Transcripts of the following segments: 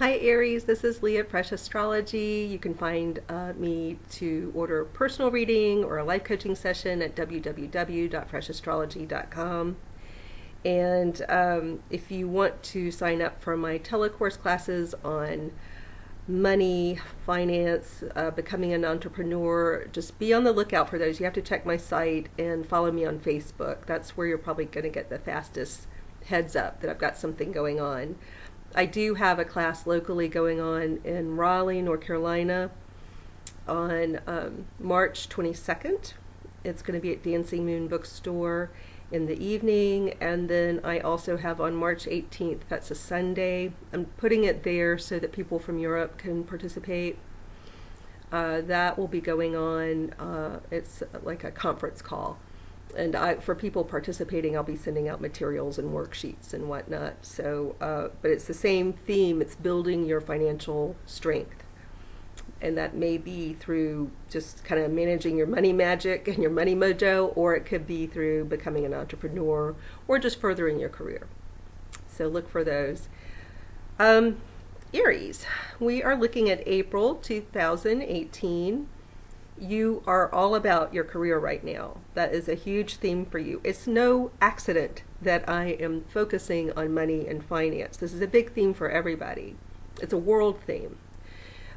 Hi Aries, this is Leah Fresh Astrology. You can find me to order a personal reading or a life coaching session at www.freshastrology.com. And if you want to sign up for my telecourse classes on money, finance, becoming an entrepreneur, just be on the lookout for those. You have to check my site and follow me on Facebook. That's where you're probably going to get the fastest heads up that I've got something going on. I do have a class locally going on in Raleigh, North Carolina on March 22nd. It's going to be at Dancing Moon Bookstore in the evening. And then I also have on March 18th, that's a Sunday. I'm putting it there so that people from Europe can participate. That will be going on. It's like a conference call. And for people participating, I'll be sending out materials and worksheets and whatnot. So, but it's the same theme. It's building your financial strength. And that may be through just kind of managing your money magic and your money mojo, or it could be through becoming an entrepreneur or just furthering your career. So look for those. Aries, we are looking at April 2018. You are all about your career right now. That is a huge theme for you. It's no accident that I am focusing on money and finance. This is a big theme for everybody. It's a world theme.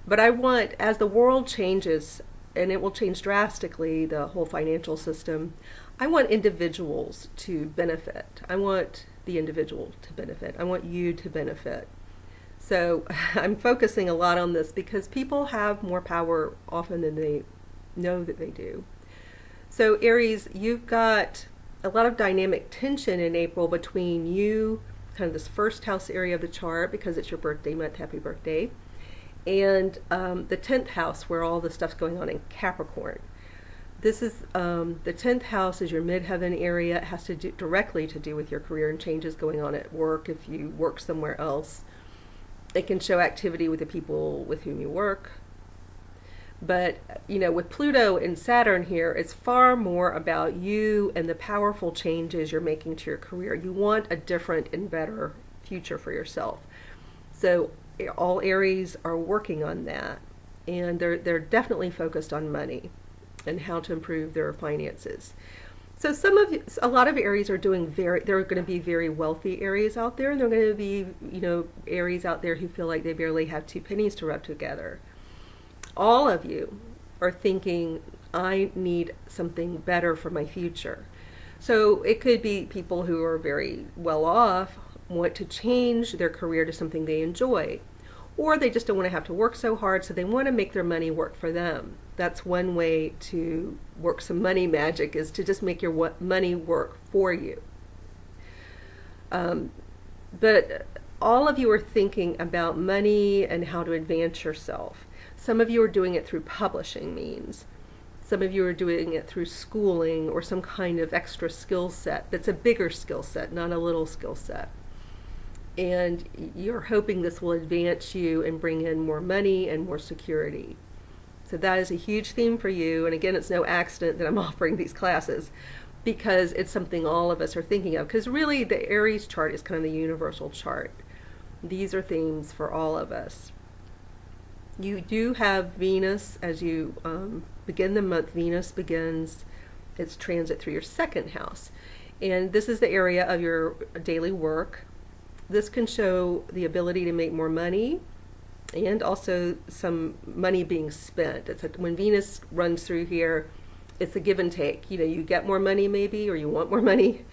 But I want, as the world changes, and it will change drastically, the whole financial system, I want individuals to benefit. I want the individual to benefit. I want you to benefit. So I'm focusing a lot on this because people have more power often than they know that they do. So Aries, you've got a lot of dynamic tension in April between you, kind of this first house area of the chart because it's your birthday month, happy birthday, and the 10th house where all the stuff's going on in Capricorn. This is the 10th house is your midheaven area. It has to do directly to do with your career and changes going on at work if you work somewhere else. It can show activity with the people with whom you work. But, you know, with Pluto and Saturn here, it's far more about you and the powerful changes you're making to your career. You want a different and better future for yourself. So all Aries are working on that. And they're definitely focused on money and how to improve their finances. So a lot of Aries are they're going to be very wealthy Aries out there. And they're going to be, you know, Aries out there who feel like they barely have two pennies to rub together. All of you are thinking, I need something better for my future. So it could be people who are very well off, want to change their career to something they enjoy. Or they just don't want to have to work so hard, so they want to make their money work for them. That's one way to work some money magic, is to just make your money work for you. But all of you are thinking about money and how to advance yourself. Some of you are doing it through publishing means. Some of you are doing it through schooling or some kind of extra skill set that's a bigger skill set, not a little skill set. And you're hoping this will advance you and bring in more money and more security. So that is a huge theme for you. And again, it's no accident that I'm offering these classes because it's something all of us are thinking of. Because really the Aries chart is kind of the universal chart. These are themes for all of us. You do have Venus as you begin the month. Venus begins its transit through your second house. And this is the area of your daily work. This can show the ability to make more money and also some money being spent. When Venus runs through here, it's a give and take. You know, you get more money maybe, or you want more money,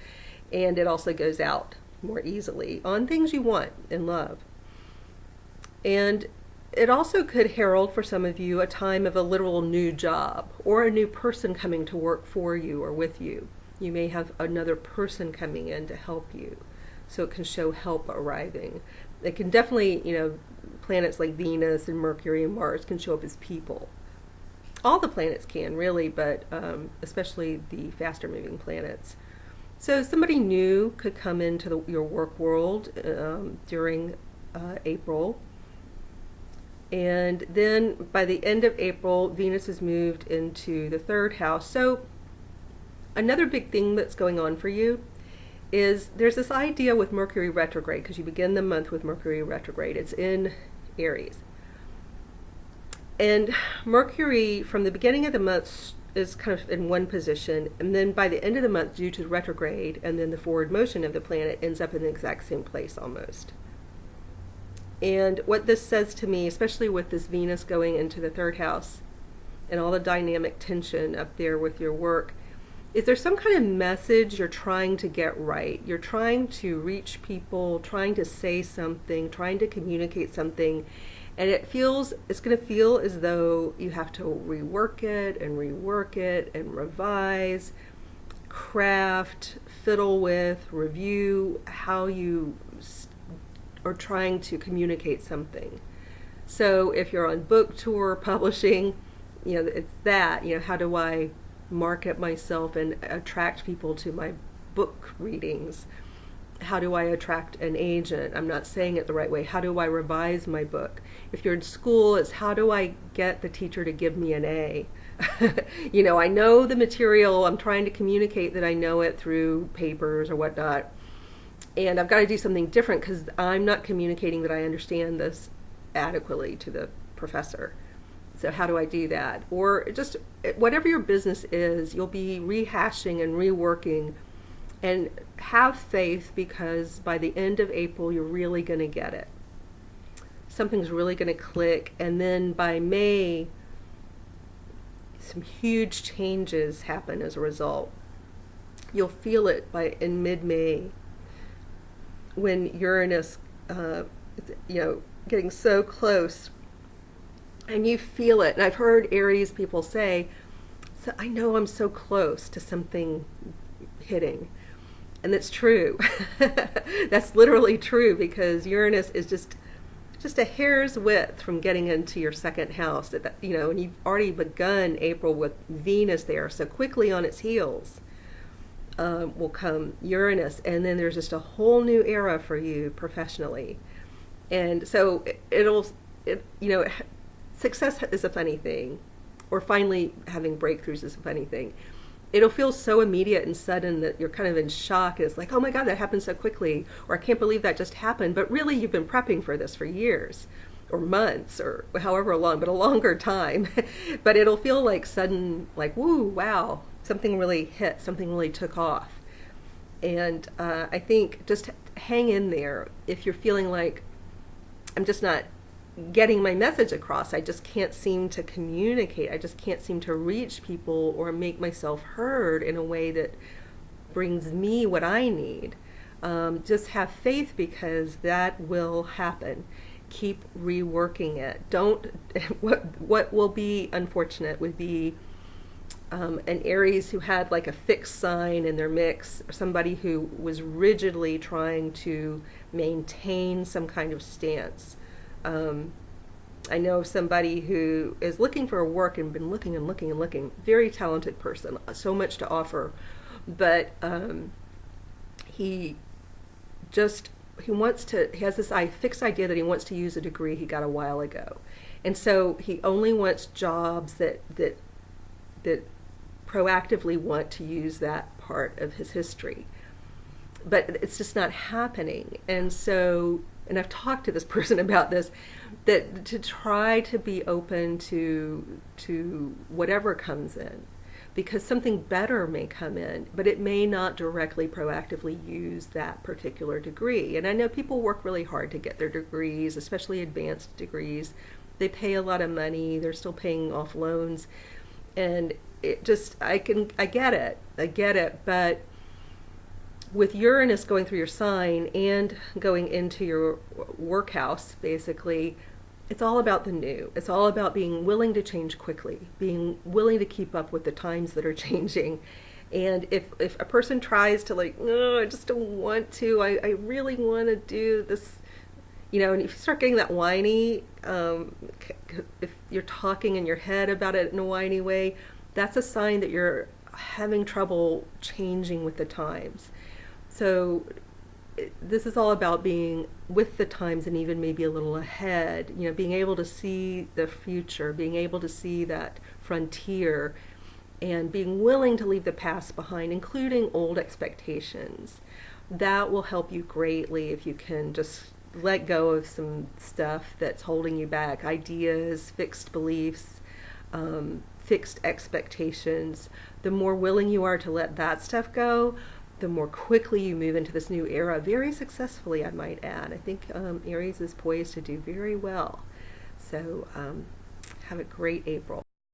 and it also goes out more easily on things you want and love. And it also could herald for some of you a time of a literal new job or a new person coming to work for you or with you. You may have another person coming in to help you. So it can show help arriving. It can definitely, you know, planets like Venus and Mercury and Mars can show up as people. All the planets can really, but especially the faster moving planets. So somebody new could come into your work world during April. And then by the end of April, Venus has moved into the third house. So another big thing that's going on for you is there's this idea with Mercury retrograde, because you begin the month with Mercury retrograde. It's in Aries. And Mercury, from the beginning of the month, is kind of in one position, and then by the end of the month, due to the retrograde and then the forward motion of the planet, ends up in the exact same place almost. And what this says to me, especially with this Venus going into the third house and all the dynamic tension up there with your work, is there some kind of message you're trying to get right? You're trying to reach people, trying to say something, trying to communicate something, and it's going to feel as though you have to rework it and revise, craft, fiddle with, review how you are trying to communicate something. So if you're on book tour, publishing, it's that, how do I market myself and attract people to my book readings? How do I attract an agent? I'm not saying it the right way. How do I revise my book? If you're in school, it's how do I get the teacher to give me an A? I know the material. I'm trying to communicate that I know it through papers or whatnot. And I've got to do something different because I'm not communicating that I understand this adequately to the professor. So how do I do that? Or just whatever your business is, you'll be rehashing and reworking, and have faith, because by the end of April, you're really going to get it. Something's really going to click. And then by May, some huge changes happen as a result. You'll feel it in mid-May, when Uranus, getting so close, and you feel it. And I've heard Aries people say, so I know I'm so close to something hitting. And that's true. That's literally true, because Uranus is just a hair's width from getting into your second house. And you've already begun April with Venus there. So quickly on its heels will come Uranus. And then there's just a whole new era for you professionally. And so success is a funny thing, or finally having breakthroughs is a funny thing. It'll feel so immediate and sudden that you're kind of in shock. It's like, oh my God, that happened so quickly, or I can't believe that just happened. But really, you've been prepping for this for years or months or however long, but a longer time. But it'll feel like sudden, like, woo, wow, something really hit, something really took off. And I think just hang in there. If you're feeling like, I'm just not getting my message across, I just can't seem to communicate, I just can't seem to reach people or make myself heard in a way that brings me what I need, just have faith, because that will happen. Keep reworking it. What will be unfortunate would be an Aries who had like a fixed sign in their mix, or somebody who was rigidly trying to maintain some kind of stance. I know somebody who is looking for work and been looking and looking and looking. Very talented person, so much to offer, but he has this fixed idea that he wants to use a degree he got a while ago, and so he only wants jobs that proactively want to use that part of his history. But it's just not happening, and I've talked to this person about this, that to try to be open to whatever comes in, because something better may come in, but it may not directly proactively use that particular degree. And I know people work really hard to get their degrees, especially advanced degrees. They pay a lot of money, they're still paying off loans, and I get it, but with Uranus going through your sign and going into your workhouse, basically, it's all about the new. It's all about being willing to change quickly, being willing to keep up with the times that are changing. And if a person tries to no, I just don't want to, I really want to do this, and if you start getting that whiny, if you're talking in your head about it in a whiny way, that's a sign that you're having trouble changing with the times. So this is all about being with the times and even maybe a little ahead, being able to see the future, being able to see that frontier, and being willing to leave the past behind, including old expectations. that will help you greatly if you can just let go of some stuff that's holding you back, ideas, fixed beliefs, fixed expectations. The more willing you are to let that stuff go, the more quickly you move into this new era, very successfully, I might add. I think Aries is poised to do very well. So have a great April.